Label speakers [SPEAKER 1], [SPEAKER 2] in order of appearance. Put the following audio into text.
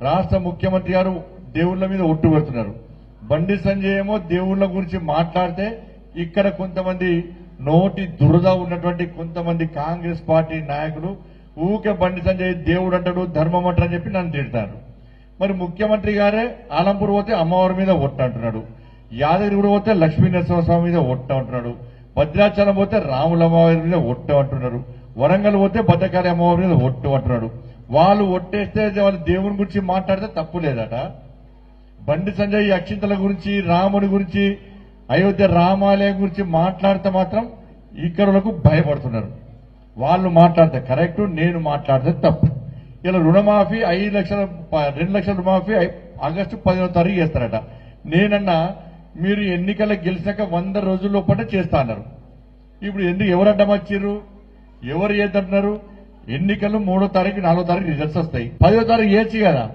[SPEAKER 1] రాష్ట్ర ముఖ్యమంత్రి గారు దేవుళ్ల మీద ఒట్టు పెడుతున్నారు. బండి సంజయ్ ఏమో దేవుళ్ల గురించి మాట్లాడితే ఇక్కడ కొంతమంది నోటి దురద ఉన్నటువంటి కొంతమంది కాంగ్రెస్ పార్టీ నాయకులు ఊకే బండి సంజయ్ దేవుడు అంటాడు, ధర్మం అంటారు అని చెప్పి నన్ను తిడతారు. మరి ముఖ్యమంత్రి గారే ఆలంపూర్ పోతే అమ్మవారి మీద ఒట్టు అంటున్నాడు, యాదగిరి పోతే లక్ష్మీ నరసింహస్వామి మీద ఒట్టు అంటున్నాడు, భద్రాచలం పోతే రాముల అమ్మవారి మీద ఒట్టు అంటున్నారు, వరంగల్ పోతే భద్రకాళి అమ్మవారి మీద ఒట్టు అంటున్నాడు. వాళ్ళు ఒట్టేస్తే వాళ్ళు దేవుని గురించి మాట్లాడితే తప్పు లేదట. బండి సంజయ్ అక్షింతల గురించి, రాముడి గురించి, అయోధ్య రామాలయం గురించి మాట్లాడితే మాత్రం ఇక్కడలకు భయపడుతున్నారు. వాళ్ళు మాట్లాడితే కరెక్ట్, నేను మాట్లాడితే తప్పు. ఇలా రుణమాఫీ 2 లక్షల రుణమాఫీ ఆగస్టు 15వ తారీఖు చేస్తారట. నేనన్నా మీరు ఎన్నికలకు గెలిచాక 100 రోజుల లోపల చేస్తా అన్నారు. ఇప్పుడు ఎందుకు ఎవరు అడ్డమచ్చిర్రు, ఎవరు ఏదంటున్నారు? ఎన్నికలు 3వ తారీఖు 4వ తారీఖు రిజల్ట్స్ వస్తాయి, 10వ తారీఖు చేయొచ్చు కదా.